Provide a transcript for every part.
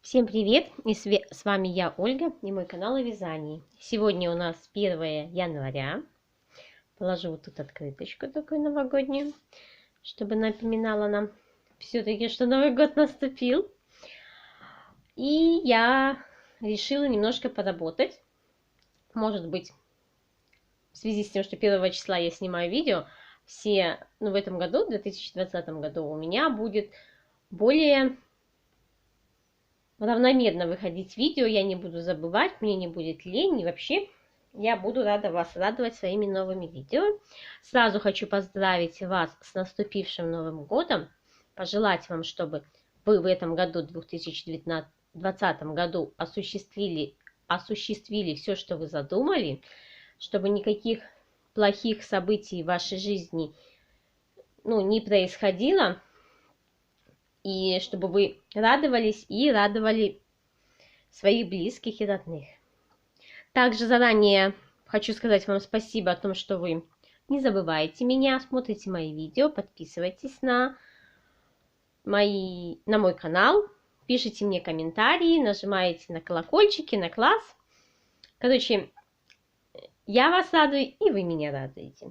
Всем привет! С вами я, Ольга, и мой канал о вязании. Сегодня у нас 1 января. Положу вот тут открыточку такую новогоднюю, чтобы напоминала нам все-таки, что Новый год наступил. И я решила немножко поработать. Может быть, в связи с тем, что 1 числа я снимаю видео, в этом году, в 2020 году, у меня будет более равномерно выходить видео, я не буду забывать, мне не будет лень, и вообще я буду рада вас радовать своими новыми видео. Сразу хочу поздравить вас с наступившим Новым годом, пожелать вам, чтобы вы в этом году, 2020 году, осуществили все, что вы задумали, чтобы никаких плохих событий в вашей жизни не происходило, и чтобы вы радовались и радовали своих близких и родных. Также заранее хочу сказать вам спасибо о том, что вы не забываете меня, смотрите мои видео, подписывайтесь на мой канал, пишите мне комментарии, нажимаете на колокольчики, на класс. Короче, я вас радую, и вы меня радуете.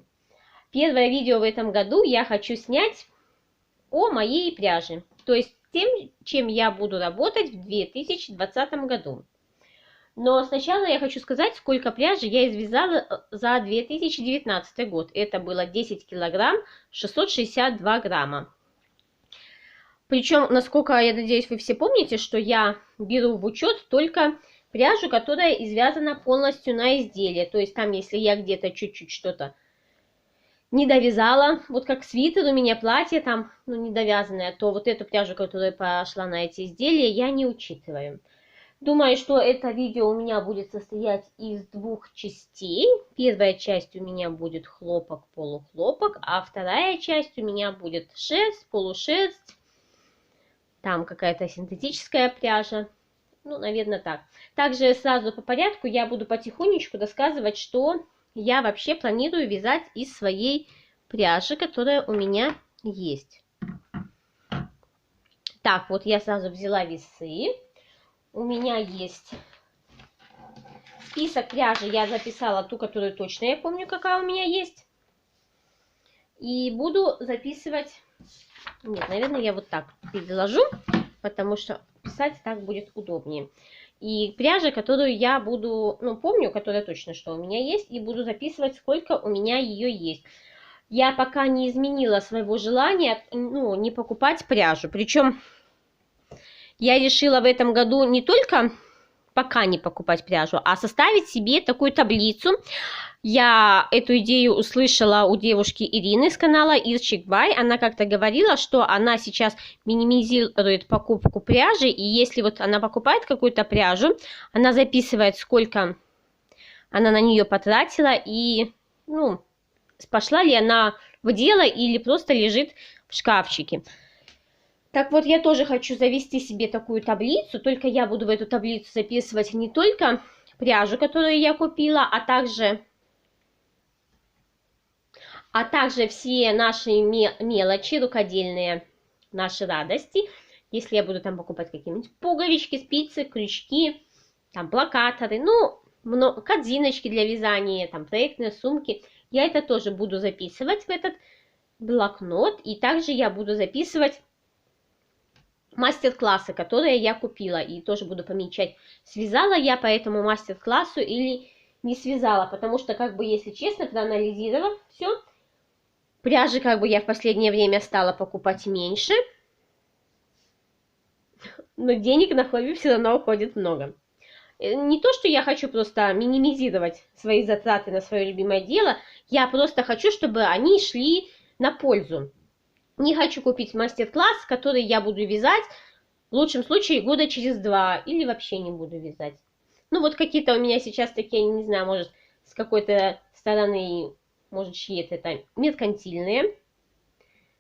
Первое видео в этом году я хочу снять о моей пряже, то есть тем, чем я буду работать в 2020 году. Но сначала я хочу сказать, сколько пряжи я извязала за 2019 год. Это было 10 килограмм 662 грамма. Причем, насколько я надеюсь, вы все помните, что я беру в учет только пряжу, которая извязана полностью на изделие. То есть там, если я где-то чуть-чуть что-то не довязала, вот как свитер у меня, платье там, недовязанное, то вот эту пряжу, которая пошла на эти изделия, я не учитываю. Думаю, что это видео у меня будет состоять из 2 частей. Первая часть у меня будет хлопок, полухлопок, а вторая часть у меня будет шерсть, полушерсть, там какая-то синтетическая пряжа. Наверное, так. Также сразу по порядку я буду потихонечку рассказывать, что я вообще планирую вязать из своей пряжи, которая у меня есть. Так, вот я сразу взяла весы. У меня есть список пряжи, я записала ту, которую точно я помню, какая у меня есть. И буду записывать... Нет, наверное, я вот так переложу, потому что писать так будет удобнее. И пряжа, которую я буду, помню, которая точно, что у меня есть, и буду записывать, сколько у меня ее есть. Я пока не изменила своего желания, не покупать пряжу. Причем я решила в этом году не только пока не покупать пряжу, а составить себе такую таблицу. Я эту идею услышала у девушки Ирины с канала Irchik By. Она как-то говорила, что она сейчас минимизирует покупку пряжи, и если вот она покупает какую-то пряжу, она записывает, сколько она на нее потратила, и пошла ли она в дело или просто лежит в шкафчике. Так вот, я тоже хочу завести себе такую таблицу, только я буду в эту таблицу записывать не только пряжу, которую я купила, а также все наши мелочи рукодельные, наши радости. Если я буду там покупать какие-нибудь пуговички, спицы, крючки, там блокаторы, корзиночки для вязания, там проектные сумки, я это тоже буду записывать в этот блокнот. И также я буду записывать мастер-классы, которые я купила, и тоже буду помечать, связала я по этому мастер-классу или не связала, потому что, если честно, проанализировав все, пряжи я в последнее время стала покупать меньше, но денег на хобби все равно уходит много. Не то, что я хочу просто минимизировать свои затраты на свое любимое дело, я просто хочу, чтобы они шли на пользу. Не хочу купить мастер-класс, который я буду вязать, в лучшем случае, года через 2, или вообще не буду вязать. Вот какие-то у меня сейчас такие, не знаю, может, с какой-то стороны, может, чьи-то это меркантильные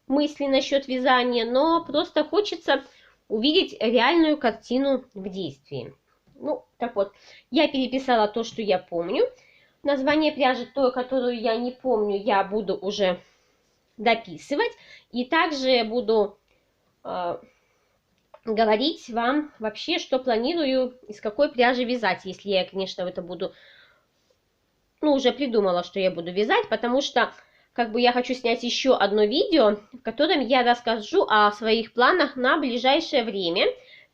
мысли насчет вязания, но просто хочется увидеть реальную картину в действии. Так вот, я переписала то, что я помню. Название пряжи, то, которую я не помню, я буду уже дописывать. И также буду говорить вам вообще, что планирую, из какой пряжи вязать, если я, конечно, это буду, ну, уже придумала, что я буду вязать, потому что, как бы, я хочу снять еще одно видео, в котором я расскажу о своих планах на ближайшее время,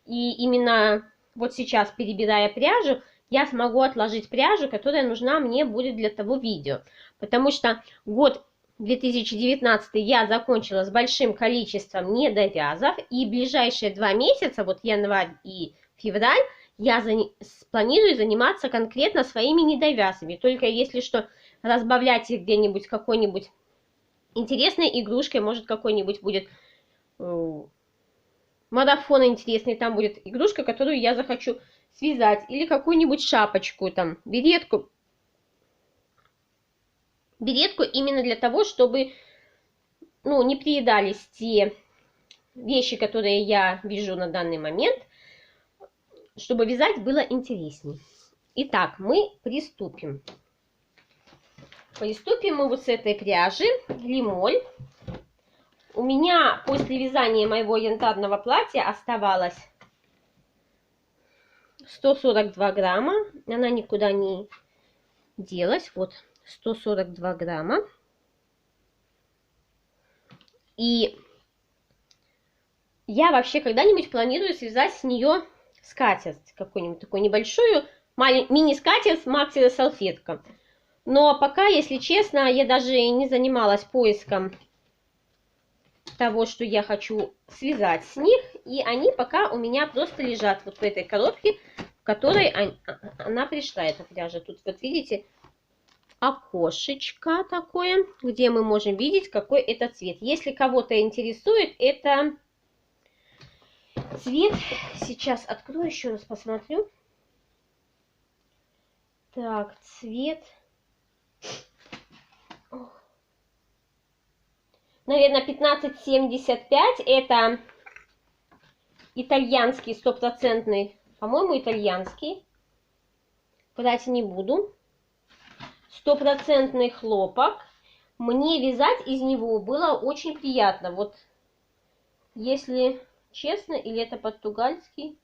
и именно вот сейчас, перебирая пряжу, я смогу отложить пряжу, которая нужна мне будет для того видео, потому что год 2019 я закончила с большим количеством недовязов, и ближайшие 2 месяца, вот январь и февраль, я планирую заниматься конкретно своими недовязами. Только если что, разбавлять их где-нибудь какой-нибудь интересной игрушкой, может какой-нибудь будет марафон интересный, там будет игрушка, которую я захочу связать, или какую-нибудь шапочку, там, беретку именно для того, чтобы, ну, не приедались те вещи, которые я вяжу на данный момент, чтобы вязать было интересней. Итак, мы приступим. Приступим мы вот с этой пряжи Лимоль. У меня после вязания моего янтарного платья оставалось 142 грамма. Она никуда не делась. Вот 142 грамма. И я вообще когда-нибудь планирую связать с нее скатерть, какую-нибудь такую небольшую, мини-скатерть с макси-салфетка. Но пока, если честно, я даже не занималась поиском того, что я хочу связать с них. И они пока у меня просто лежат вот в этой коробке, в которой она пришла, эта пряжа. Тут вот видите окошечко такое, где мы можем видеть, какой это цвет. Если кого-то интересует, это цвет, сейчас открою, еще раз посмотрю. Так, цвет, наверное, 1575, это итальянский, стопроцентный, по-моему, итальянский, брать не буду. Стопроцентный хлопок. Мне вязать из него было очень приятно. Вот, если честно, или это португальский.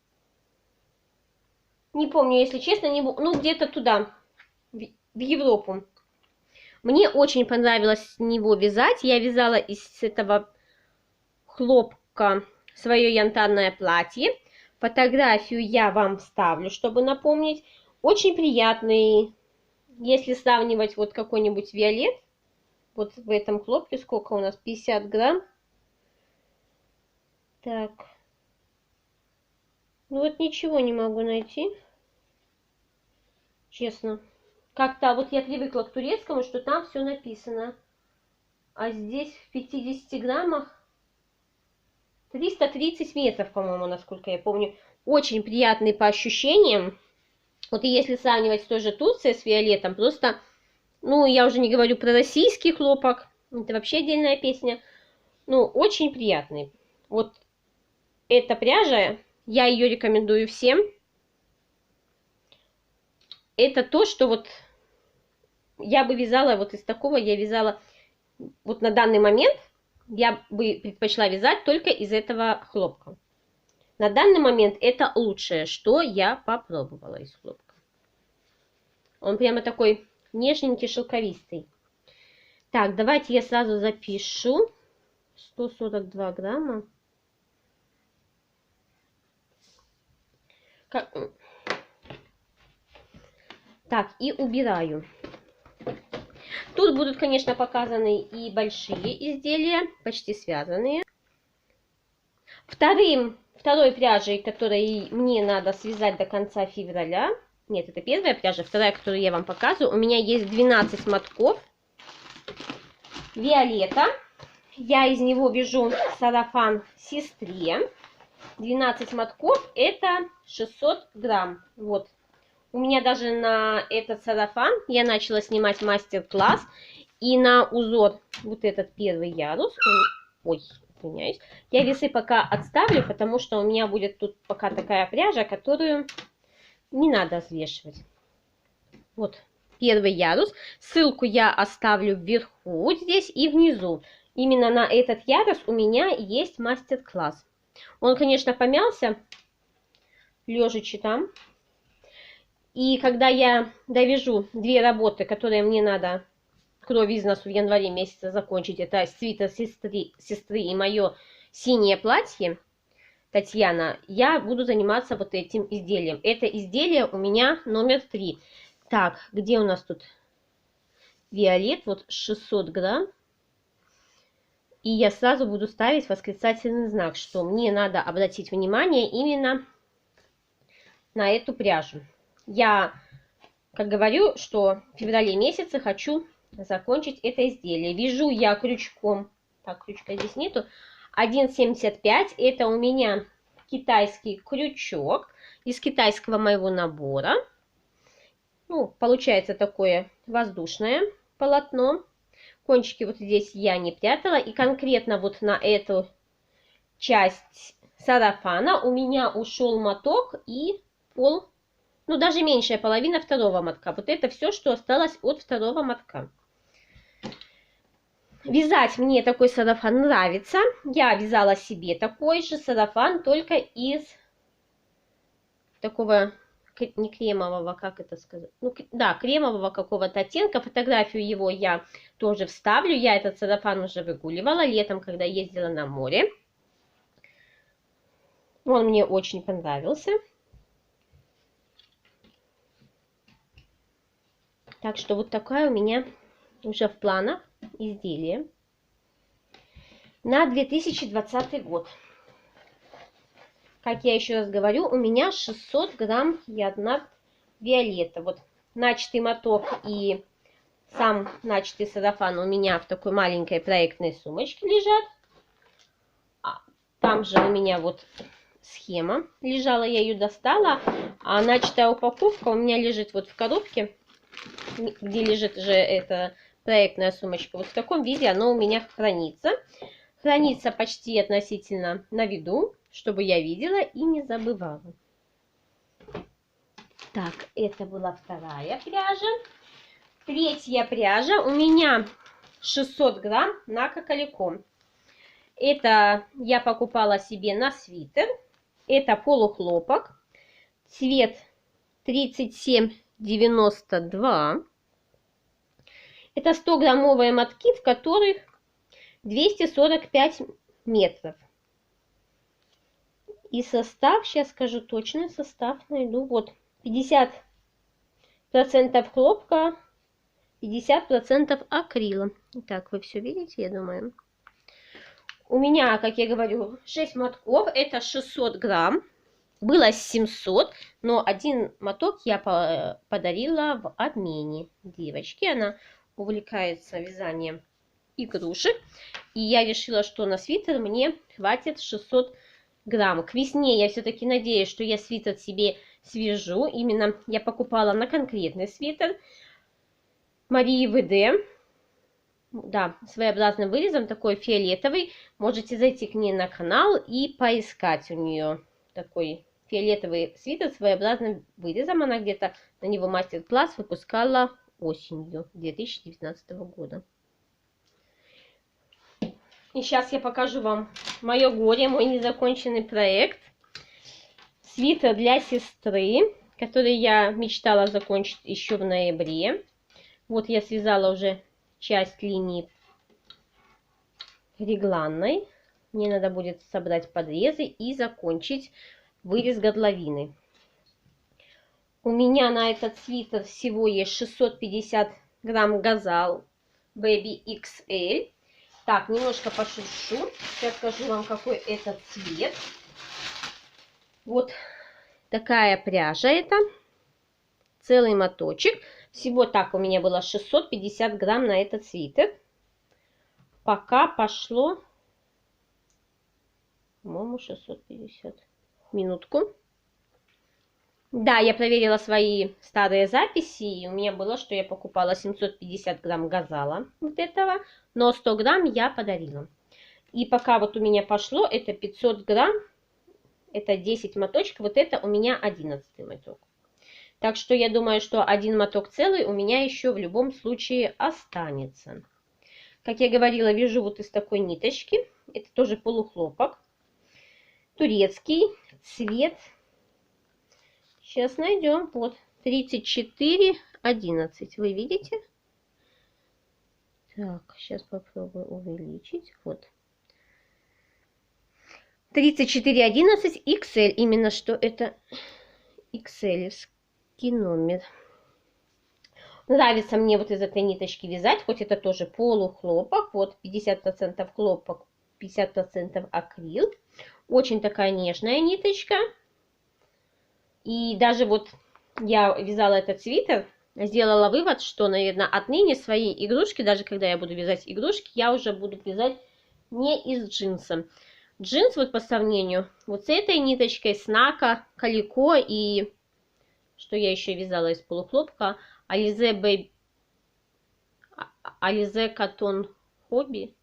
Не помню, если честно, ну где-то туда, в Европу. Мне очень понравилось с него вязать. Я вязала из этого хлопка свое янтарное платье. Фотографию я вам вставлю, чтобы напомнить. Очень приятный. Если сравнивать вот какой-нибудь виолет, вот в этом хлопке сколько у нас? 50 грамм. Так. Ну вот ничего не могу найти. Честно. Как-то вот я привыкла к турецкому, что там все написано. А здесь в 50 граммах 330 метров, по-моему, насколько я помню. Очень приятный по ощущениям. Вот и если сравнивать с той же Турцией с виолетом, просто, ну, я уже не говорю про российский хлопок, это вообще отдельная песня, ну, очень приятный. Вот эта пряжа, я ее рекомендую всем. Это то, что вот я бы вязала, вот из такого я вязала, вот на данный момент я бы предпочла вязать только из этого хлопка. На данный момент это лучшее, что я попробовала из хлопка. Он прямо такой нежненький, шелковистый. Так, давайте я сразу запишу. 142 грамма. Так, и убираю. Тут будут, конечно, показаны и большие изделия, почти связанные. Второй пряжей, которой мне надо связать до конца февраля. Нет, это первая пряжа, вторая, которую я вам показываю. У меня есть 12 мотков виолета. Я из него вяжу сарафан сестре. 12 мотков, это 600 грамм. Вот. У меня даже на этот сарафан я начала снимать мастер-класс. И на узор вот этот первый ярус. Ой, извиняюсь. Я весы пока отставлю, потому что у меня будет тут пока такая пряжа, которую не надо взвешивать. Вот первый ярус. Ссылку я оставлю вверху здесь и внизу. Именно на этот ярус у меня есть мастер-класс. Он, конечно, помялся, лежачи там. И когда я довяжу две работы, которые мне надо кровь из носу в январе месяце закончить, это свитер сестры и мое синее платье, Татьяна, я буду заниматься вот этим изделием. Это изделие у меня номер 3. Так, где у нас тут виолет? Вот 600 грамм. И я сразу буду ставить восклицательный знак, что мне надо обратить внимание именно на эту пряжу. Я, как говорю, что в феврале месяце хочу закончить это изделие. Вяжу я крючком, так, крючка здесь нету, 1,75. Это у меня китайский крючок из китайского моего набора. Ну, получается такое воздушное полотно. Кончики вот здесь я не прятала. И конкретно вот на эту часть сарафана у меня ушел моток и ну даже меньшая половина второго мотка. Вот это все, что осталось от второго мотка. Вязать мне такой сарафан нравится. Я вязала себе такой же сарафан, только из такого не кремового, как это сказать? Ну, да, кремового какого-то оттенка. Фотографию его я тоже вставлю. Я этот сарафан уже выгуливала летом, когда ездила на море. Он мне очень понравился. Так что вот такая у меня уже в планах изделие на 2020 год. Как я еще раз говорю, у меня 600 грамм яднат виолетта. Вот начатый моток и сам начатый сарафан у меня в такой маленькой проектной сумочке лежат. Там же у меня вот схема лежала, я ее достала. А начатая упаковка у меня лежит вот в коробке, где лежит же эта проектная сумочка. Вот в таком виде она у меня хранится. Хранится почти относительно на виду, чтобы я видела и не забывала. Так, это была вторая пряжа. Третья пряжа у меня 600 грамм на кокаликом. Это я покупала себе на свитер. Это полухлопок. Цвет 3792. Это 100-граммовые мотки, в которых 245 метров. И состав, сейчас скажу точный состав, найду. Вот 50% хлопка, 50% акрила. Так, вы все видите, я думаю. У меня, как я говорю, 6 мотков, это 600 грамм. Было 700, но один моток я подарила в обмене девочке. Она увлекается вязанием игрушек. И я решила, что на свитер мне хватит 600 грамм. К весне я все-таки надеюсь, что я свитер себе свяжу. Именно я покупала на конкретный свитер Марии ВД. Да, своеобразным вырезом, такой фиолетовый. Можете зайти к ней на канал и поискать у нее такой фиолетовый свитер с своеобразным вырезом. Она где-то на него мастер-класс выпускала осенью 2019 года. И сейчас я покажу вам мое горе, мой незаконченный проект. Свитер для сестры, который я мечтала закончить еще в ноябре. Вот я связала уже часть линии регланной. Мне надо будет собрать подрезы и закончить вырез горловины. У меня на этот свитер всего есть 650 грамм газал Baby XL. Так, немножко пошуршу. Сейчас скажу вам, какой это цвет. Вот такая пряжа это. Целый моточек. Всего так у меня было 650 грамм на этот свитер. Пока пошло, по-моему, 650. Минутку. Да, я проверила свои старые записи, и у меня было, что я покупала 750 грамм газала вот этого, но 100 грамм я подарила. И пока вот у меня пошло, это 500 грамм, это 10 моточков, вот это у меня 11 моток. Так что я думаю, что один моток целый у меня еще в любом случае останется. Как я говорила, вяжу вот из такой ниточки, это тоже полухлопок. турецкий, цвет. Сейчас найдем. Вот 3411. Вы видите? Так, сейчас попробую увеличить. Вот. 3411 XL. Именно что это XL-евский номер. Нравится мне вот из этой ниточки вязать, хоть это тоже полухлопок. Вот 50% хлопок, 50% акрил. Очень такая нежная ниточка. И даже вот я вязала этот свитер, сделала вывод, что, наверное, отныне свои игрушки, даже когда я буду вязать игрушки, я уже буду вязать не из джинса. Джинс вот по сравнению вот с этой ниточкой, снака, калико и что я еще вязала из полухлопка, Alize Cotton Hobby,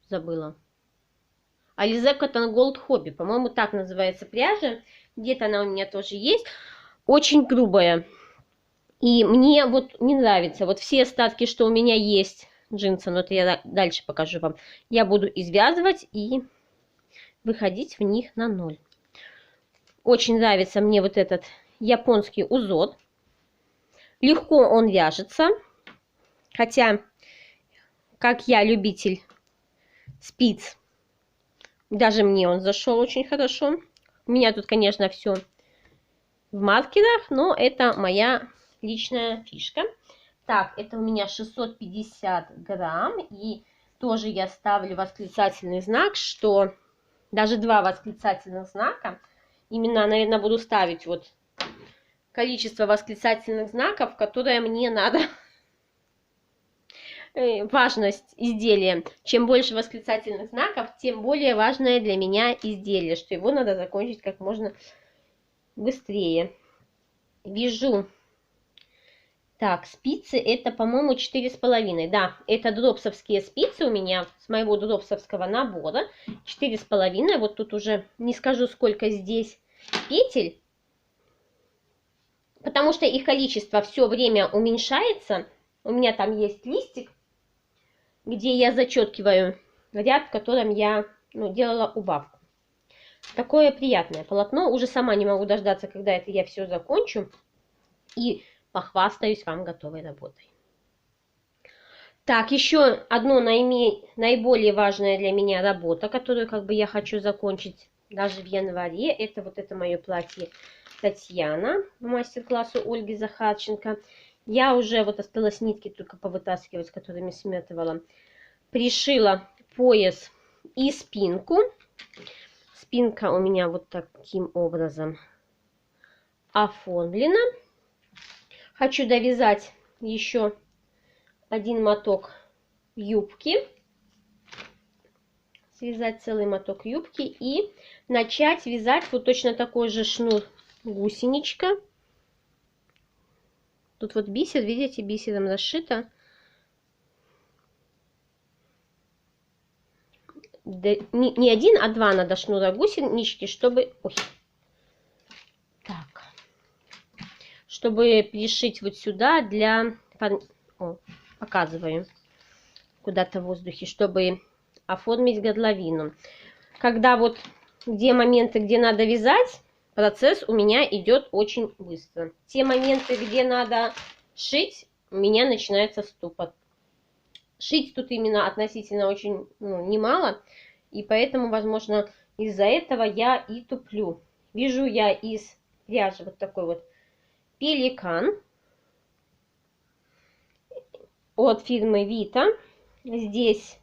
забыла. Alize Cotton Gold Hobby, по-моему, так называется пряжа. Где-то она у меня тоже есть. Очень грубая. И мне вот не нравится. Вот все остатки, что у меня есть джинсы, но это я дальше покажу вам, я буду извязывать и выходить в них на ноль. Очень нравится мне вот этот японский узор. Легко он вяжется. Хотя, как я любитель спиц, даже мне он зашел очень хорошо. У меня тут, конечно, все в маркерах, но это моя личная фишка. Так, это у меня 650 грамм. И тоже я ставлю восклицательный знак, что даже 2 восклицательных знака. Именно, наверное, буду ставить вот количество восклицательных знаков, которое мне надо. Важность изделия. Чем больше восклицательных знаков, тем более важное для меня изделие, что его надо закончить как можно быстрее. Вяжу. Так, спицы это, по-моему, 4,5. Да, это дропсовские спицы у меня с моего дропсовского набора. 4,5. Вот тут уже не скажу, сколько здесь петель, потому что их количество все время уменьшается. У меня там есть листик, где я зачеркиваю ряд, в котором я делала убавку. Такое приятное полотно. Уже сама не могу дождаться, когда это я все закончу. И похвастаюсь вам готовой работой. Так, еще одно наиболее важная для меня работа, которую как бы я хочу закончить даже в январе. Это вот это мое платье Татьяна, мастер-классу Ольги Захарченко. Я уже вот осталось нитки только повытаскивать, которыми сметывала. Пришила пояс и спинку. Спинка у меня вот таким образом оформлена. Хочу довязать еще один моток юбки. Связать целый моток юбки и начать вязать вот точно такой же шнур гусеничка. Тут вот бисер, видите, бисером расшито. Не один, а 2 надо шнура гусенички, чтобы... Ой. Так. Чтобы пришить вот сюда для... О, показываю. Куда-то в воздухе, чтобы оформить горловину. Когда вот где моменты, где надо вязать, процесс у меня идет очень быстро. Те моменты, где надо шить, у меня начинается ступор. Шить тут именно относительно очень немало, и поэтому, возможно, из-за этого я и туплю. Вяжу я из пряжи вот такой вот пеликан от фирмы Vita. Здесь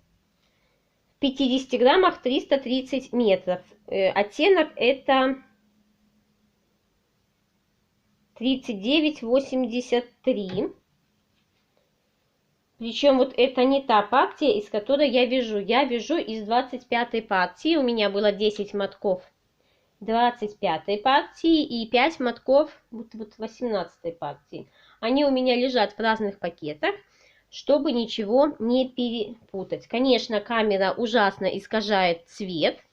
в 50 граммах 330 метров. Оттенок это 39,83. Причем вот это не та партия, из которой я вяжу. Я вяжу из 25 партии. У меня было 10 мотков 25 партии и 5 мотков вот 18 партии. Они у меня лежат в разных пакетах, чтобы ничего не перепутать. Конечно, камера ужасно искажает цвет.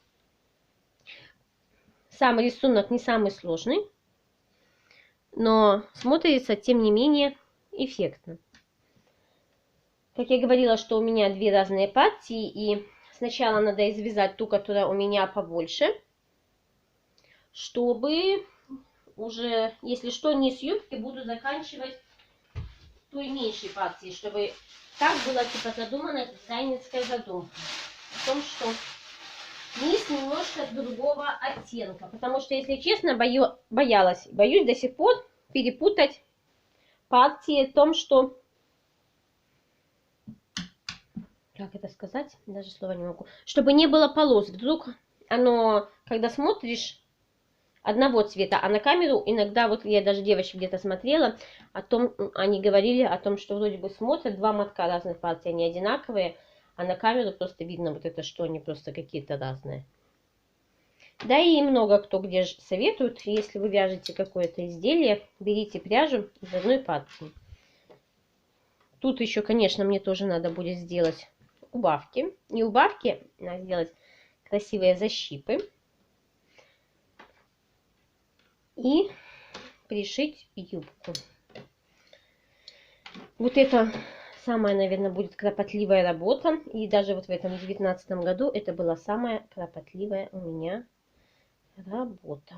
Сам рисунок не самый сложный, но смотрится, тем не менее, эффектно. Как я говорила, что у меня 2 разные партии, и сначала надо извязать ту, которая у меня побольше, чтобы уже, если что, не с юбки, буду заканчивать той меньшей партии, чтобы так было типа задумано дизайнерская задумка. О том, что низ немножко другого оттенка. Потому что, если честно, боюсь до сих пор перепутать партии в том, что... Как это сказать? Даже слова не могу. Чтобы не было полос. Вдруг оно, когда смотришь, одного цвета, а на камеру иногда, вот я даже девочек где-то смотрела, они говорили о том, что вроде бы смотрят два мотка разных партий, они одинаковые, а на камеру просто видно вот это, что они просто какие-то разные. Да и много кто где же советует, если вы вяжете какое-то изделие, берите пряжу из одной партии. Тут еще, конечно, мне тоже надо будет сделать убавки. Не убавки, а сделать красивые защипы. И пришить юбку. Вот это самая, наверное, будет кропотливая работа. И даже вот в этом 2019 году это была самая кропотливая у меня работа.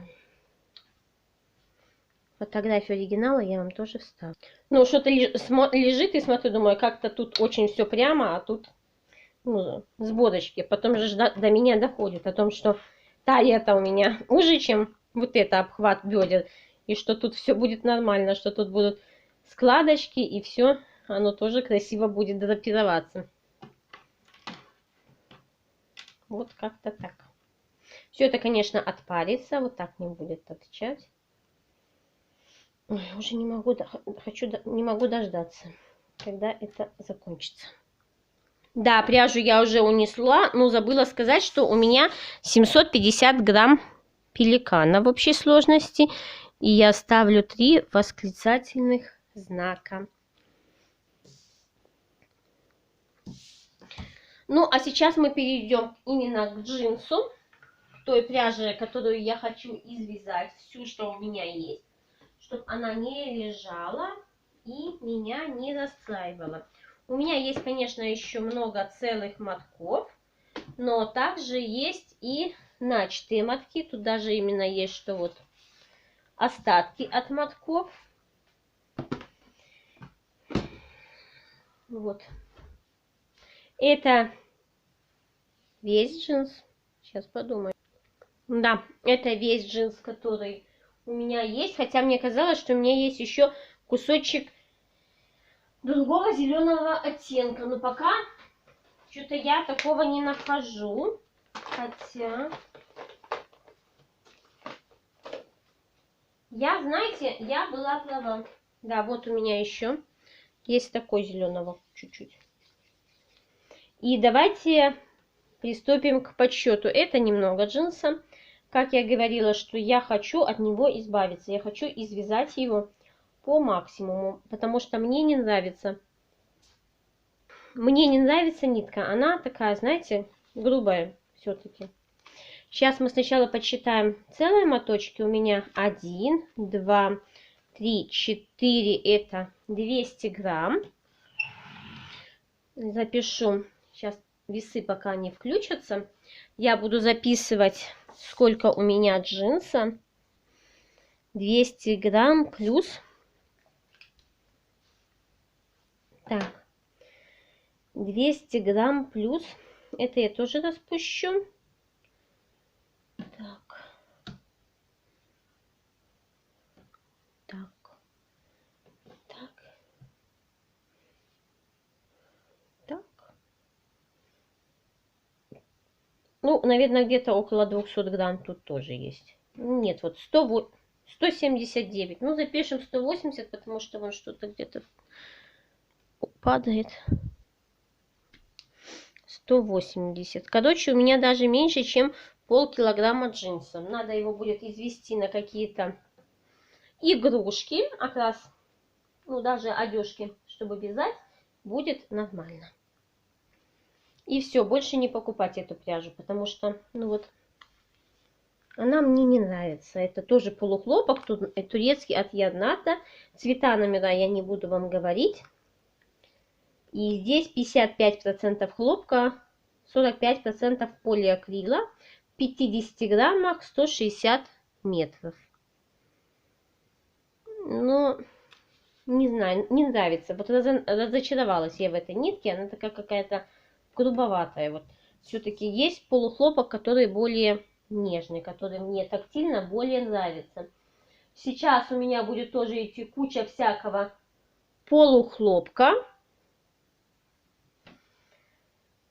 Фотографию оригинала я вам тоже вставлю. Ну, что-то лежит и смотрю, думаю, как-то тут очень все прямо, а тут с бодочки. Потом же до меня доходит о том, что талия-то у меня уже, чем вот это обхват бедер. И что тут все будет нормально, что тут будут складочки и все, оно тоже красиво будет драпироваться. Вот как-то так. Все это, конечно, отпарится, вот так не будет торчать. Ой, уже не могу, не могу дождаться, когда это закончится. Да, пряжу я уже унесла, но забыла сказать, что у меня 750 грамм пеликана в общей сложности. И я ставлю 3 восклицательных знака. Ну, а сейчас мы перейдем именно к джинсу. Той пряжи, которую я хочу извязать, всю, что у меня есть. Чтобы она не лежала и меня не расстраивала. У меня есть, конечно, еще много целых мотков, но также есть и начатые мотки. Тут даже именно есть, что вот остатки от мотков. Вот. Это весь джинс. Сейчас подумаю. Да, это весь джинс, который у меня есть. Хотя мне казалось, что у меня есть еще кусочек другого зеленого оттенка. Но пока что-то я такого не нахожу. Хотя... знаете, я была права. Да, вот у меня еще есть такой зеленого чуть-чуть. И давайте приступим к подсчету. Это немного джинса. Как я говорила, что я хочу от него избавиться. Я хочу извязать его по максимуму, потому что мне не нравится. Мне не нравится нитка. Она такая, знаете, грубая все-таки. Сейчас мы сначала подсчитаем целые моточки. У меня 1, 2, 3, 4. Это 200 грамм. Запишу. Сейчас весы пока не включатся. Я буду записывать, сколько у меня джинса. 200 грамм плюс... Так. 200 грамм плюс... Это я тоже распущу. Так. Так. Так. Так. Ну, наверное, где-то около 200 грамм тут тоже есть. Нет, вот 179. Ну, запишем 180, потому что вон что-то где-то падает. 180. Короче, у меня даже меньше, чем полкилограмма джинса. Надо его будет извести на какие-то игрушки. Как раз, ну, даже одежки, чтобы вязать, будет нормально. И все, больше не покупать эту пряжу, потому что, ну вот, она мне не нравится. Это тоже полухлопок, тут турецкий от Ярната. Цвета, номера я не буду вам говорить. И здесь 55% хлопка, 45% полиакрила, в 50 граммах 160 метров. Ну, не знаю, не нравится. Вот разочаровалась я в этой нитке. Она такая какая-то грубоватая. Вот все-таки есть полухлопок, который более нежный, который мне тактильно более нравится. Сейчас у меня будет тоже идти куча всякого полухлопка.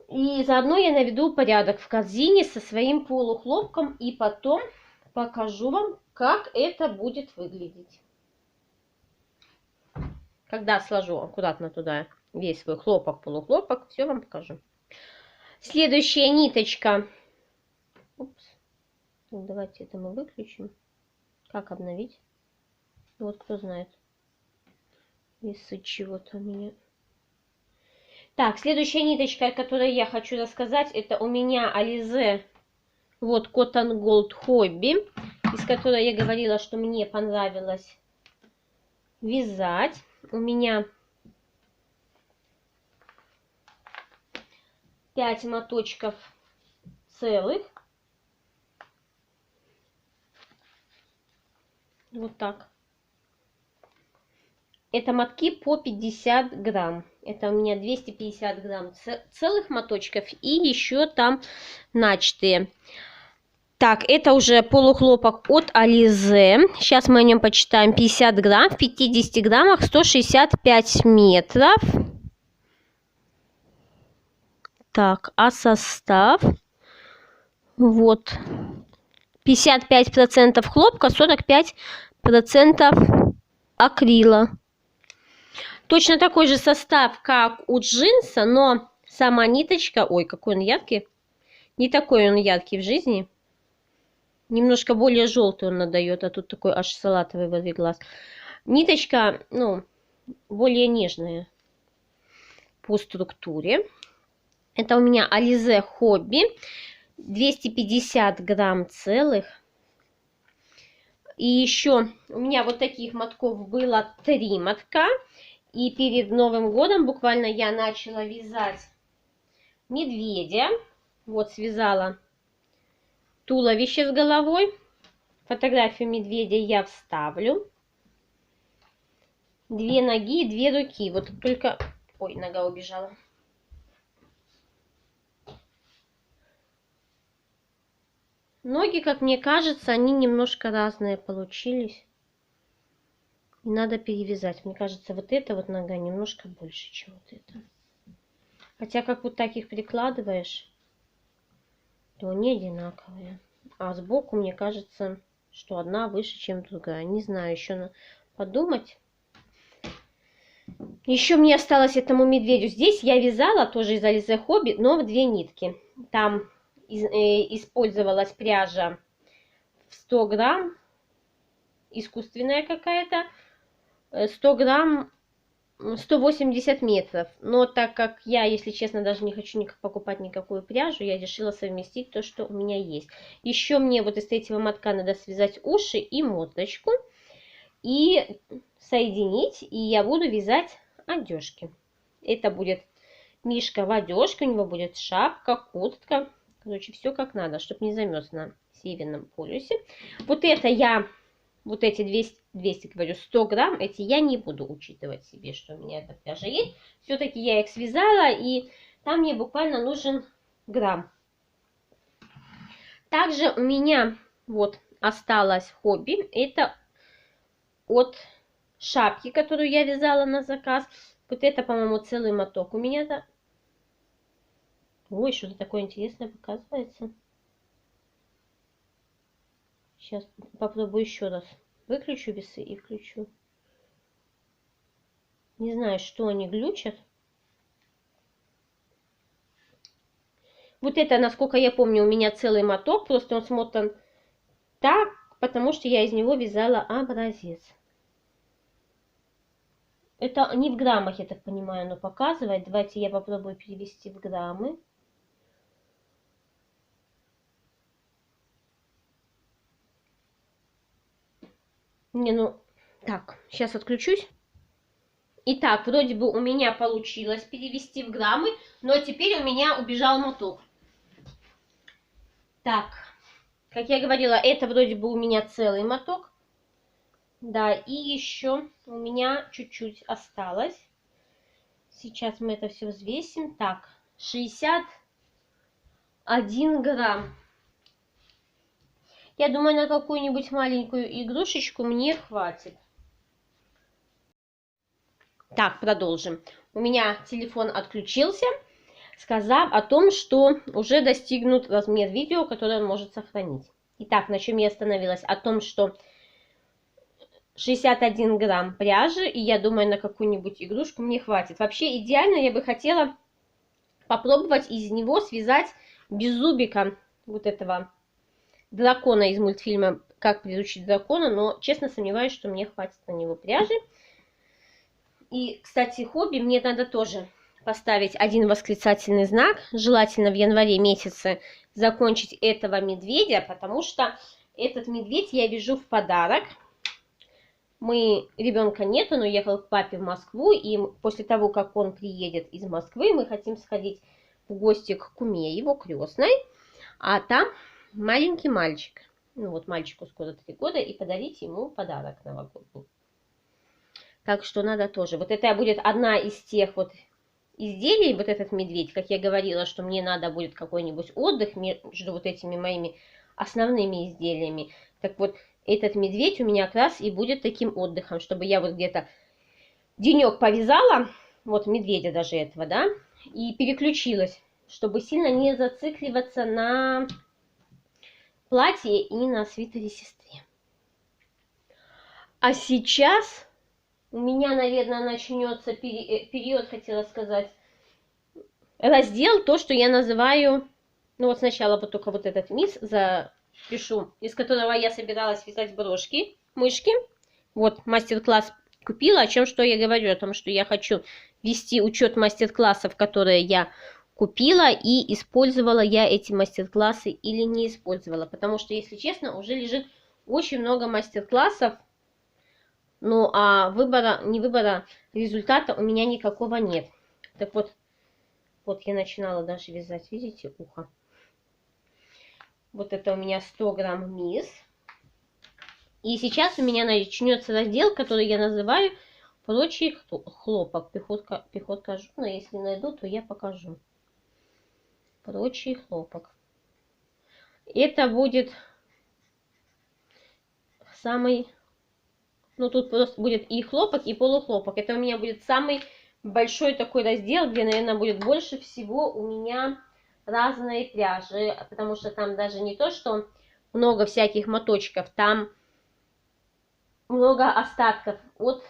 И заодно я наведу порядок в корзине со своим полухлопком. И потом покажу вам, как это будет выглядеть. Когда сложу аккуратно туда весь свой хлопок, полухлопок, все вам покажу. Следующая ниточка. Упс. Давайте это мы выключим. Как обновить? Вот кто знает. Висит чего-то у меня. Так, следующая ниточка, о которой я хочу рассказать, это у меня Alize. Вот Cotton Gold Hobby, из которой я говорила, что мне понравилось вязать. У меня 5 моточков целых. Вот так. Это мотки по 50 грамм. Это у меня 250 грамм целых моточков и еще там начатые. Так, это уже полухлопок от Alize. Сейчас мы о нем почитаем. 50 грамм, в 50 граммах 165 метров. Так, а состав? Вот. 55% хлопка, 45% акрила. Точно такой же состав, как у джинса, но сама ниточка... Ой, какой он яркий. Не такой он яркий в жизни. Немножко более желтый он надает, а тут такой аж салатовый во весь глаз. Ниточка, ну, более нежная по структуре. Это у меня Alize Hobby. 250 грамм целых. И еще у меня вот таких мотков было 3 мотка. И перед Новым годом буквально я начала вязать медведя. Вот связала туловище с головой. Фотографию медведя я вставлю. 2 ноги и 2 руки. Вот только... Ой, нога убежала. Ноги, как мне кажется, они немножко разные получились. И надо перевязать. Мне кажется, вот эта вот нога немножко больше, чем вот эта. Хотя, как вот так их прикладываешь, то они одинаковые. А сбоку, мне кажется, что одна выше, чем другая. Не знаю, еще надо подумать. Еще мне осталось этому медведю. Здесь я вязала тоже из Alize Hobby, но в 2 нитки. Там использовалась пряжа в 100 грамм, искусственная какая-то, 100 грамм, 180 метров. Но так как я, если честно, даже не хочу покупать никакую пряжу, я решила совместить то, что у меня есть. Еще мне вот из третьего мотка надо связать уши и мордочку и соединить, и я буду вязать одежки. Это будет мишка в одежке, у него будет шапка, куртка. Короче, все как надо, чтобы не замерз на Северном полюсе. Вот это я, вот эти 200 говорю, 100 грамм, эти я не буду учитывать себе, что у меня эта пряжа есть. Все-таки я их связала, и там мне буквально нужен грамм. Также у меня вот осталось хобби. Это от шапки, которую я вязала на заказ. Вот это, по-моему, целый моток у меня. Да. Ой, что-то такое интересное показывается. Сейчас попробую еще раз. Выключу весы и включу. Не знаю, что они глючат. Вот это, насколько я помню, у меня целый моток. Просто он смотан так, потому что я из него вязала образец. Это не в граммах, я так понимаю, оно показывает. Давайте я попробую перевести в граммы. Не, ну, так, сейчас отключусь. Итак, вроде бы у меня получилось перевести в граммы, но теперь у меня убежал моток. Так, как я говорила, это вроде бы у меня целый моток. Да, и еще у меня чуть-чуть осталось. Сейчас мы это все взвесим. Так, 61 грамм. Я думаю, на какую-нибудь маленькую игрушечку мне хватит. Так, продолжим. У меня телефон отключился, сказав о том, что уже достигнут размер видео, которое он может сохранить. Итак, на чем я остановилась? О том, что 61 грамм пряжи, и я думаю, на какую-нибудь игрушку мне хватит. Вообще, идеально я бы хотела попробовать из него связать беззубика вот этого дракона из мультфильма «Как приручить дракона», но честно сомневаюсь, что мне хватит на него пряжи. И, кстати, хобби мне надо тоже поставить один восклицательный знак, желательно в январе месяце закончить этого медведя, потому что этот медведь я вяжу в подарок. Ребенка нет, он уехал к папе в Москву, и после того, как он приедет из Москвы, мы хотим сходить в гости к куме его крестной, а там маленький мальчик, ну вот мальчику скоро 3 года, и подарить ему подарок новогодний. Так что надо тоже. Вот это будет одна из тех вот изделий, вот этот медведь, как я говорила, что мне надо будет какой-нибудь отдых между вот этими моими основными изделиями. Так вот, этот медведь у меня как раз и будет таким отдыхом, чтобы я вот где-то денек повязала, вот медведя даже этого, да, и переключилась, чтобы сильно не зацикливаться на платье и на свитере сестре. А сейчас у меня, наверное, начнется период, хотела сказать, раздел, то, что я называю, ну вот сначала вот только вот этот низ запишу, из которого я собиралась вязать брошки, мышки. Вот мастер-класс купила, о чем что я говорю, о том, что я хочу вести учет мастер-классов, которые я купила, и использовала я эти мастер-классы или не использовала. Потому что, если честно, уже лежит очень много мастер-классов, ну а выбора результата у меня никакого нет. Так вот, вот я начинала даже вязать, видите, ухо. Вот это у меня 100 грамм мисс. И сейчас у меня начнется раздел, который я называю «Прочий хлопок». Пехотка ажурна. Если найду, то я покажу. Прочий хлопок. Это будет самый... Ну, тут просто будет и хлопок, и полухлопок. Это у меня будет самый большой такой раздел, где, наверное, будет больше всего у меня разной пряжи. Потому что там даже не то, что много всяких моточков, там много остатков от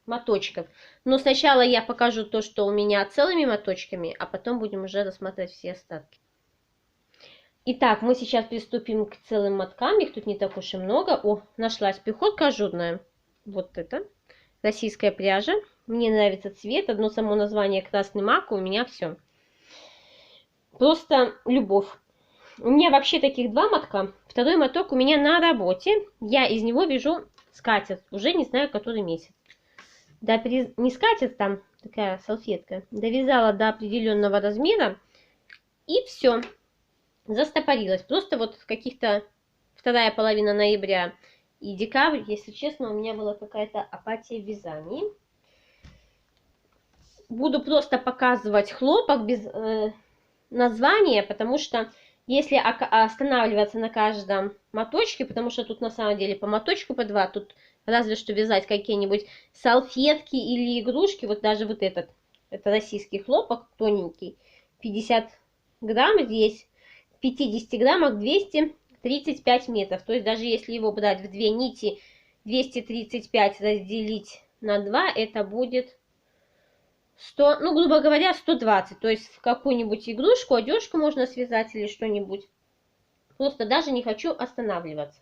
моточков. Но сначала я покажу то, что у меня целыми моточками, а потом будем уже рассматривать все остатки. Итак, мы сейчас приступим к целым моткам. Их тут не так уж и много. О, нашлась пехотка ажурная. Вот это. Российская пряжа. Мне нравится цвет. Одно само название красный мак. У меня все. Просто любовь. У меня вообще таких 2 мотка. Второй моток у меня на работе. Я из него вяжу скатерть. Уже не знаю, который месяц. Не скатерть, там такая салфетка. Довязала до определенного размера. И все. Застопорилась. Просто вот каких-то вторая половина ноября и декабрь, если честно, у меня была какая-то апатия в вязании. Буду просто показывать хлопок без названия, потому что если останавливаться на каждом моточке, потому что тут на самом деле по моточку по 2, тут разве что вязать какие-нибудь салфетки или игрушки, вот даже вот этот, это российский хлопок, тоненький, 50 грамм здесь, в 50 граммах 235 метров, то есть даже если его брать в 2 нити, 235 разделить на 2, это будет 100, ну, грубо говоря, 120. То есть в какую-нибудь игрушку, одежку можно связать или что-нибудь. Просто даже не хочу останавливаться.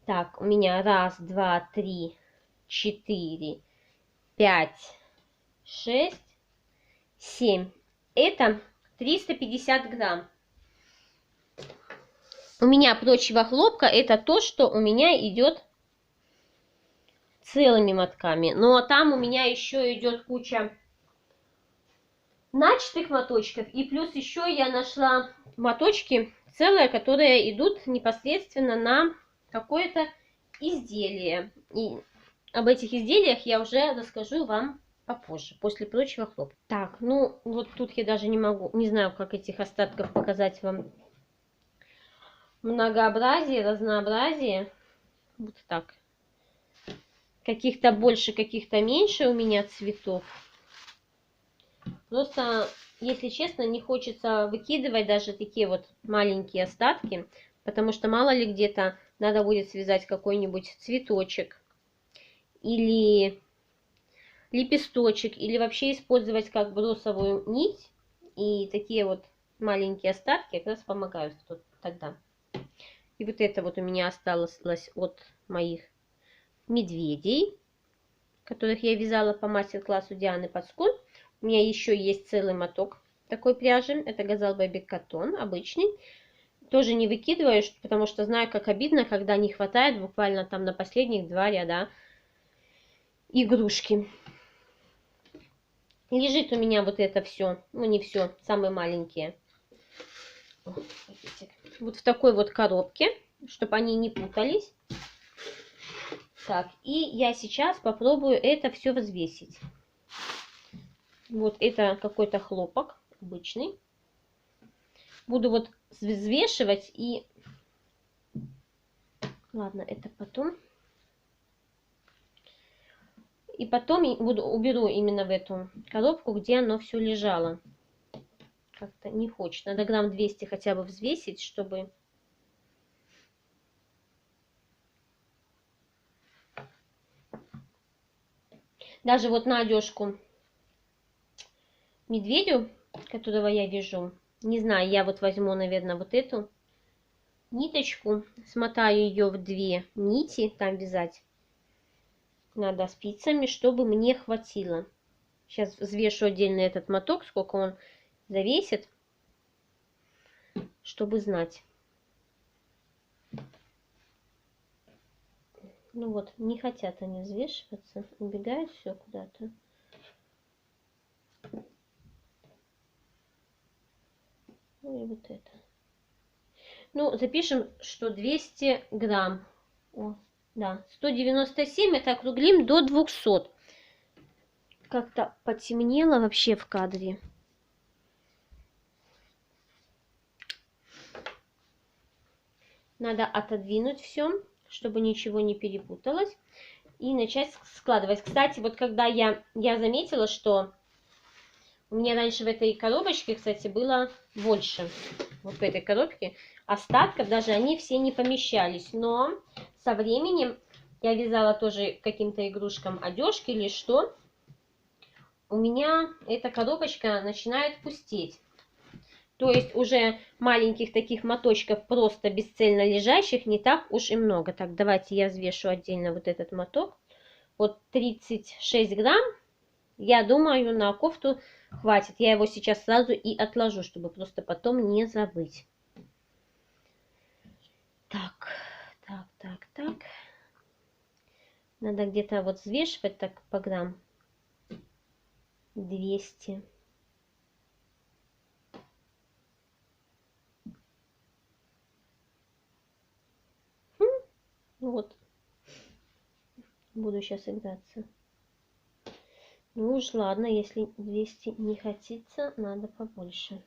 Так, у меня 1, 2, 3, 4, 5, 6, 7. Это 350 грамм. У меня прочего хлопка это то, что у меня идет целыми мотками. Но там у меня еще идет куча начатых моточков. И плюс еще я нашла моточки целые, которые идут непосредственно на какое-то изделие. И об этих изделиях я уже расскажу вам попозже, после прочего хлопка. Так, ну вот тут я даже не знаю, как этих остатков показать вам многообразие, разнообразие. Вот так. Каких-то больше, каких-то меньше у меня цветов. Просто, если честно, не хочется выкидывать даже такие вот маленькие остатки, потому что мало ли где-то надо будет связать какой-нибудь цветочек или лепесточек, или вообще использовать как бросовую нить. И такие вот маленькие остатки как раз помогают тогда. И вот это вот у меня осталось от моих медведей, которых я вязала по мастер-классу Дианы Пацкун. У меня еще есть целый моток такой пряжи. Это Газал Baby Cotton, обычный. Тоже не выкидываю, потому что знаю, как обидно, когда не хватает буквально там на последних 2 ряда игрушки. Лежит у меня вот это все, ну не все, самые маленькие. Вот в такой вот коробке, чтобы они не путались. Так, и я сейчас попробую это все взвесить. Вот это какой-то хлопок обычный. Буду вот взвешивать и... Ладно, это потом. И потом уберу именно в эту коробку, где оно все лежало. Как-то не хочет. Надо грамм 200 хотя бы взвесить, чтобы... Даже вот на одежку медведю, которого я вяжу, не знаю, я вот возьму, наверное, вот эту ниточку, смотаю ее в 2 нити, там вязать надо спицами, чтобы мне хватило. Сейчас взвешу отдельно этот моток, сколько он завесит, чтобы знать. Ну вот, не хотят они взвешиваться, убегают все куда-то. Ну и вот это. Ну, запишем, что 200 грамм. О, да, 197, это округлим до 200. Как-то потемнело вообще в кадре. Надо отодвинуть все, чтобы ничего не перепуталось. И начать складывать. Кстати, вот когда я заметила, что у меня раньше в этой коробочке, кстати, было больше. Вот в этой коробке остатков, даже они все не помещались. Но со временем я вязала тоже каким-то игрушкам одежки или что. У меня эта коробочка начинает пустеть. То есть уже маленьких таких моточков, просто бесцельно лежащих, не так уж и много. Так, давайте я взвешу отдельно вот этот моток. Вот 36 грамм, я думаю, на кофту хватит. Я его сейчас сразу и отложу, чтобы просто потом не забыть. Так. Надо где-то вот взвешивать так по грамм. 200. Вот. Буду сейчас играться. Ну уж ладно, если 200 не хотится, надо побольше.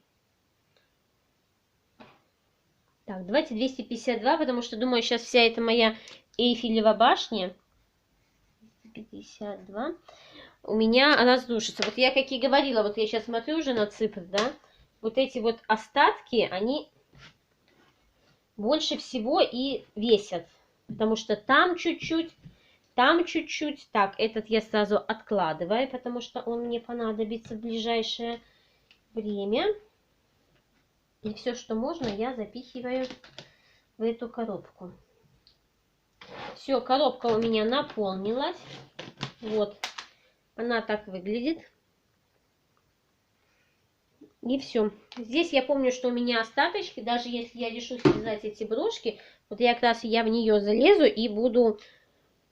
Так, давайте 252, потому что, думаю, сейчас вся эта моя Эйфелева башня 252 у меня раздушится. Вот я, как и говорила, вот я сейчас смотрю уже на цифры, да, вот эти вот остатки, они больше всего и весят, потому что там чуть-чуть, там чуть-чуть. Так, этот я сразу откладываю, потому что он мне понадобится в ближайшее время. И все, что можно, я запихиваю в эту коробку. Все, коробка у меня наполнилась. Вот, она так выглядит. И все. Здесь я помню, что у меня остаточки. Даже если я решу связать эти брошки, вот я как раз в нее залезу и буду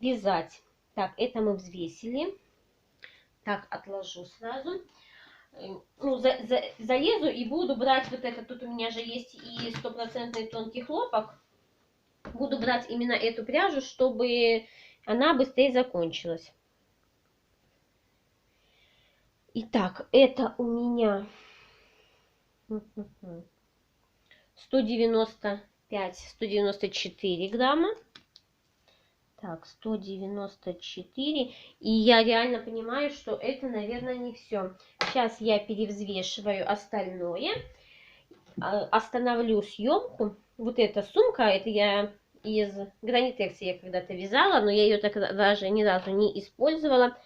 вязать. Так, это мы взвесили. Так, отложу сразу. ну, залезу и буду брать вот это. Тут у меня же есть и стопроцентный тонкий хлопок. Буду брать именно эту пряжу, чтобы она быстрее закончилась. Итак, это у меня 195-194 грамма. Так, 194. И я реально понимаю, что это, наверное, не все. Сейчас я перевзвешиваю остальное. Остановлю съемку. Вот эта сумка, это я из Гранитекса я когда-то вязала, но я ее так даже ни разу не использовала.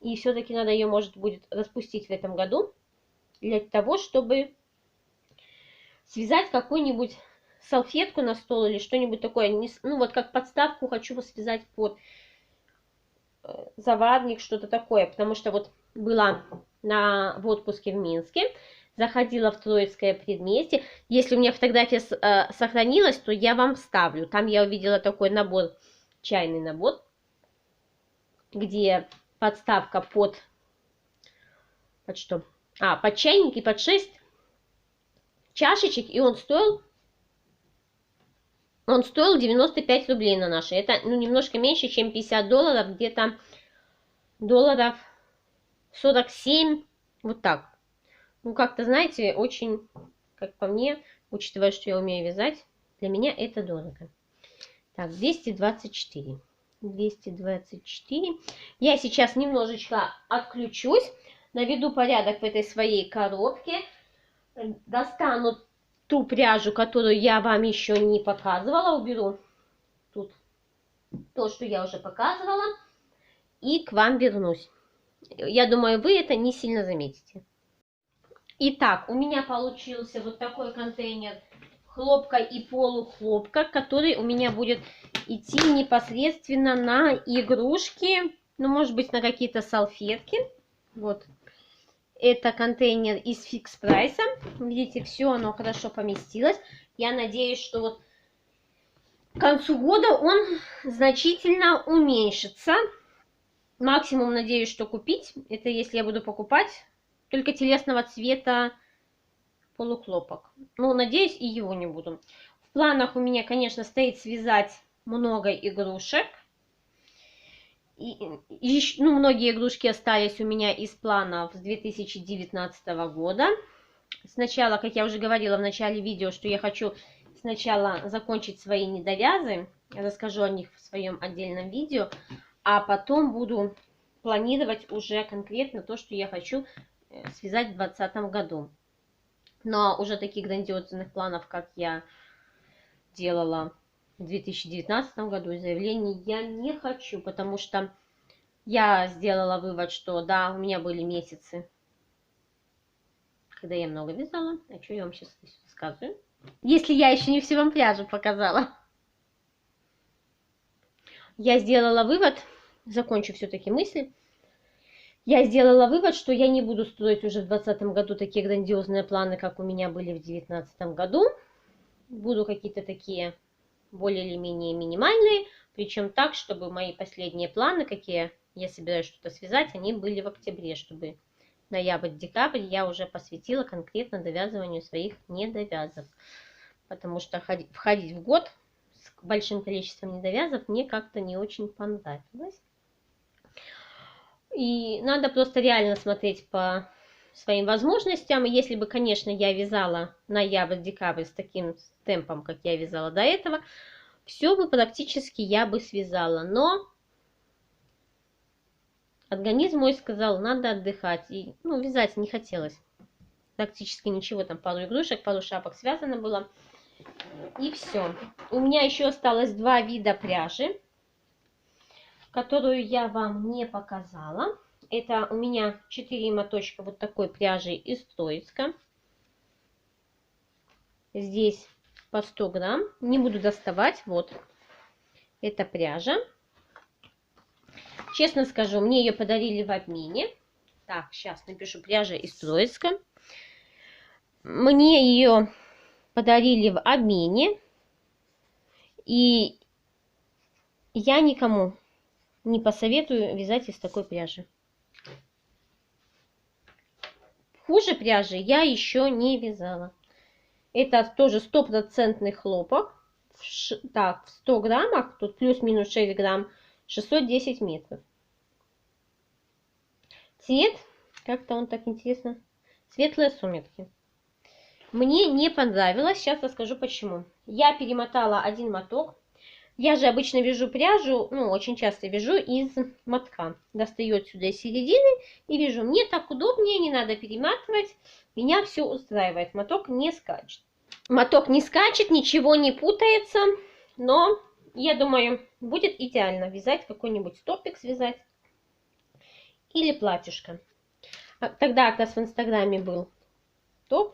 И все-таки надо ее, может, будет распустить в этом году. Для того, чтобы связать какую-нибудь салфетку на стол или что-нибудь такое. Ну, вот как подставку хочу связать под заварник, что-то такое. Потому что вот была в отпуске в Минске, заходила в Троицкое предместье. Если у меня фотография сохранилась, то я вам вставлю. Там я увидела такой набор, чайный набор, где подставка под что? Под чайник и под 6 чашечек, и он стоил 95 рублей на наши. Это, ну, немножко меньше, чем $50, где-то долларов 47, вот так. Ну, как-то, знаете, очень, как по мне, учитывая, что я умею вязать, для меня это дорого. Так, 224. 224. Я сейчас немножечко отключусь, наведу порядок в этой своей коробке, достану ту пряжу, которую я вам еще не показывала, уберу тут то, что я уже показывала, и к вам вернусь. Я думаю, вы это не сильно заметите. Итак, у меня получился вот такой контейнер хлопка и полухлопка, который у меня будет идти непосредственно на игрушки, ну, может быть, на какие-то салфетки. Вот. Это контейнер из Фикс Прайса. Видите, все оно хорошо поместилось. Я надеюсь, что вот к концу года он значительно уменьшится. Максимум, надеюсь, что купить, это если я буду покупать только телесного цвета полухлопок. Ну, надеюсь, и его не буду. В планах у меня, конечно, стоит связать много игрушек. Ну, многие игрушки остались у меня из планов с 2019 года. Сначала, как я уже говорила в начале видео, что я хочу сначала закончить свои недовязы. Расскажу о них в своем отдельном видео. А потом буду планировать уже конкретно то, что я хочу связать в 2020 году. Но уже таких грандиозных планов, как я делала в 2019 году, заявлений я не хочу, потому что я сделала вывод, что да, у меня были месяцы, когда я много вязала. А что я вам сейчас рассказываю? Если я еще не все вам пряжу показала. Я сделала вывод, закончу все-таки мысль. Я сделала вывод, что я не буду строить уже в 2020 году такие грандиозные планы, как у меня были в 2019 году. Буду какие-то такие более или менее минимальные, причем так, чтобы мои последние планы, какие я собираюсь что-то связать, они были в октябре, чтобы ноябрь-декабрь я уже посвятила конкретно довязыванию своих недовязок. Потому что входить в год с большим количеством недовязок мне как-то не очень понравилось. И надо просто реально смотреть по своим возможностям. Если бы, конечно, я вязала ноябрь-декабрь с таким темпом, как я вязала до этого, все бы практически я бы связала. Но организм мой сказал, надо отдыхать. И, ну, вязать не хотелось. Практически ничего, там пару игрушек, пару шапок связано было. И все. У меня еще осталось 2 вида пряжи, которую я вам не показала. Это у меня 4 моточка вот такой пряжи из Троицка. Здесь по 100 грамм. Не буду доставать. Вот. Это пряжа. Честно скажу, мне ее подарили в обмене. Так, сейчас напишу: пряжа из Троицка. Мне ее подарили в обмене. И я никому не посоветую вязать из такой пряжи. хуже пряжи я еще не вязала. Это тоже стопроцентный хлопок. Так, в 100 граммах, тут плюс-минус 6 грамм, 610 метров. Цвет, как-то он так интересно, светлые сумерки. Мне не понравилось, сейчас расскажу почему. Я перемотала один моток. Я же обычно вяжу пряжу, ну, очень часто вяжу из мотка. Достаю отсюда из середины и вяжу. Мне так удобнее, не надо перематывать. Меня все устраивает. Моток не скачет. Моток не скачет, ничего не путается. Но, я думаю, будет идеально вязать какой-нибудь топик, связать. Или платьюшко. Тогда как раз в Инстаграме был топ.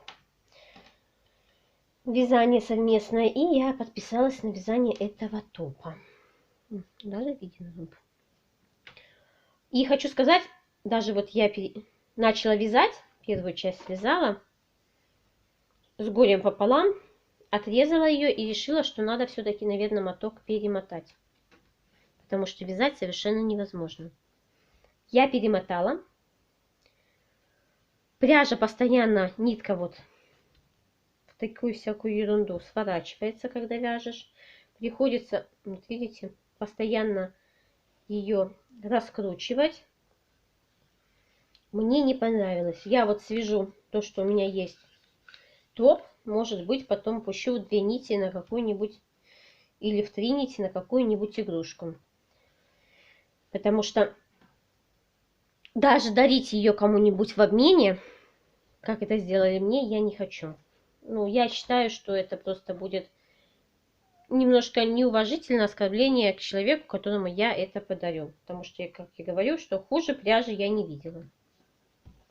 Вязание совместное, и я подписалась на вязание этого топа. Даже видно. И хочу сказать, даже вот я начала вязать, первую часть связала, с горем пополам, отрезала ее и решила, что надо все-таки, наверное, моток перемотать. Потому что вязать совершенно невозможно. Я перемотала. Пряжа постоянно, нитка вот такую всякую ерунду сворачивается, когда вяжешь. Приходится, вот видите, постоянно ее раскручивать. Мне не понравилось. Я вот свяжу то, что у меня есть топ. Может быть, потом пущу 2 нити на какую-нибудь, или в 3 нити на какую-нибудь игрушку. Потому что даже дарить ее кому-нибудь в обмене, как это сделали мне, я не хочу. Ну, я считаю, что это просто будет немножко неуважительное оскорбление к человеку, которому я это подарю. Потому что, как я говорю, что хуже пряжи я не видела.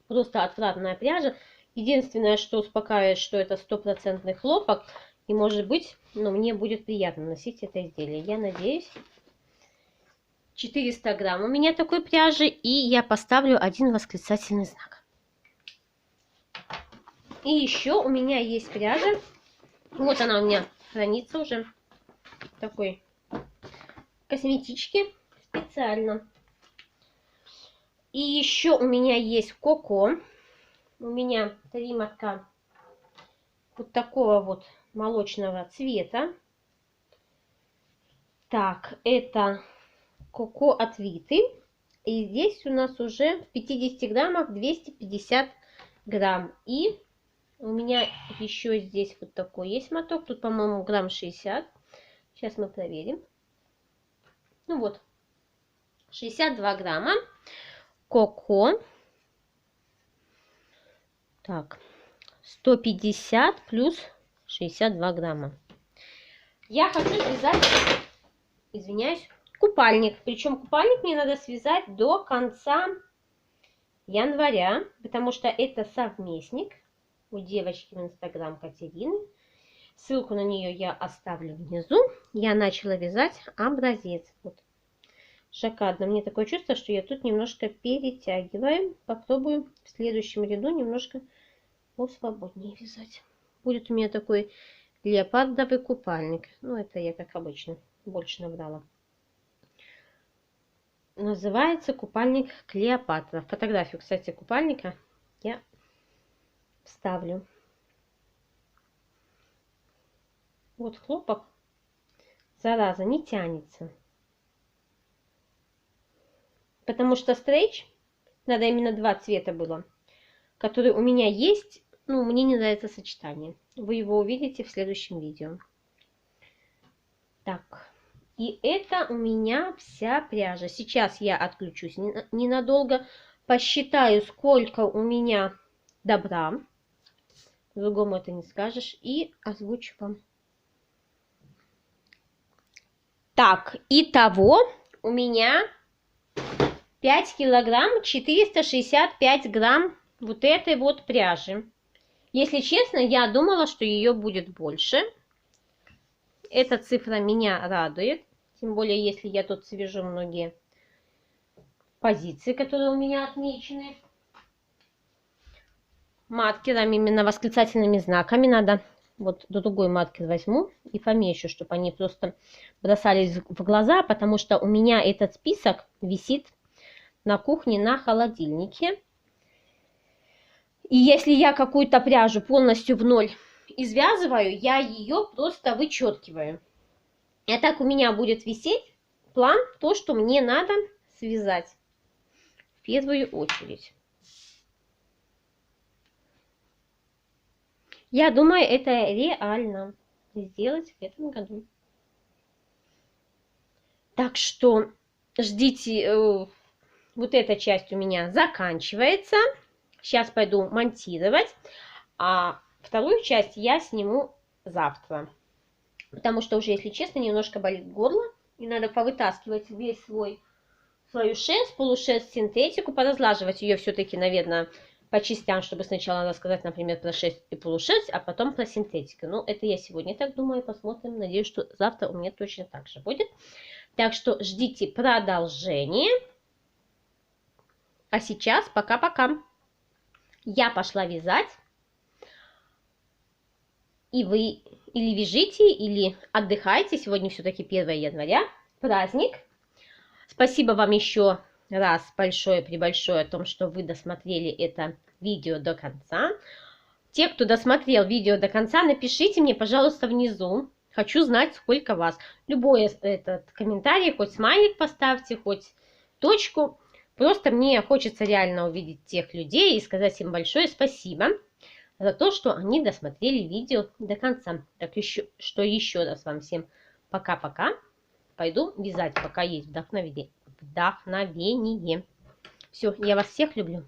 Просто отвратная пряжа. Единственное, что успокаивает, что это стопроцентный хлопок. И может быть, ну, мне будет приятно носить это изделие. Я надеюсь. 400 грамм у меня такой пряжи. И я поставлю один восклицательный знак. И еще у меня есть пряжа. Вот она у меня хранится уже. Такой косметички специально. И еще у меня есть Коко. У меня 3 мотка вот такого вот молочного цвета. Так, это Коко от Виты. И здесь у нас уже в 50 граммах 250 грамм. И у меня еще здесь вот такой есть моток. Тут, по-моему, грамм 60. Сейчас мы проверим. Ну вот, 62 грамма. Коко. Так, 150 плюс 62 грамма. Я хочу связать, извиняюсь, купальник. Причем купальник мне надо связать до конца января, потому что это совместник у девочки в Инстаграм Катерины. Ссылку на нее я оставлю внизу. Я начала вязать образец. Вот. Шикарно. Мне такое чувство, что я тут немножко перетягиваю. Попробую в следующем ряду немножко посвободнее вязать. Будет у меня такой леопардовый купальник. Ну, это я, как обычно, больше набрала. Называется купальник Клеопатра. Фотографию, кстати, купальника я вставлю. Вот хлопок, зараза, не тянется. Потому что стрейч, надо именно 2 цвета было, которые у меня есть. Ну, мне не нравится сочетание. Вы его увидите в следующем видео. Так, и это у меня вся пряжа. Сейчас я отключусь ненадолго, посчитаю, сколько у меня добра. Другому это не скажешь. И озвучу вам. Так, итого у меня 5 килограмм 465 грамм вот этой вот пряжи. Если честно, я думала, что ее будет больше. Эта цифра меня радует. Тем более, если я тут свяжу многие позиции, которые у меня отмечены маркерами, именно восклицательными знаками. Надо вот другой маркер возьму и помечу, чтобы они просто бросались в глаза, потому что у меня этот список висит на кухне на холодильнике. И если я какую-то пряжу полностью в ноль извязываю, я ее просто вычеркиваю. А так у меня будет висеть план, то, что мне надо связать в первую очередь. Я думаю, это реально сделать в этом году. Так что ждите, вот эта часть у меня заканчивается. Сейчас пойду монтировать, а вторую часть я сниму завтра. Потому что уже, если честно, немножко болит горло. И надо повытаскивать весь свою шерсть, полушерсть, синтетику, поразлаживать ее все-таки, наверное, по частям, чтобы сначала рассказать, например, про шерсть и полушерсть, а потом про синтетику. Ну, это я сегодня так думаю, посмотрим. Надеюсь, что завтра у меня точно так же будет. Так что ждите продолжение. А сейчас пока-пока. Я пошла вязать. И вы или вяжите, или отдыхайте. Сегодня все-таки 1 января, праздник. Спасибо вам еще раз большое-пребольшое о том, что вы досмотрели это видео до конца. Те, кто досмотрел видео до конца, напишите мне, пожалуйста, внизу. Хочу знать, сколько вас. Любой этот комментарий, хоть смайлик поставьте, хоть точку. Просто мне хочется реально увидеть тех людей и сказать им большое спасибо за то, что они досмотрели видео до конца. Так еще раз вам всем пока-пока. Пойду вязать, пока есть вдохновение. Все, я вас всех люблю.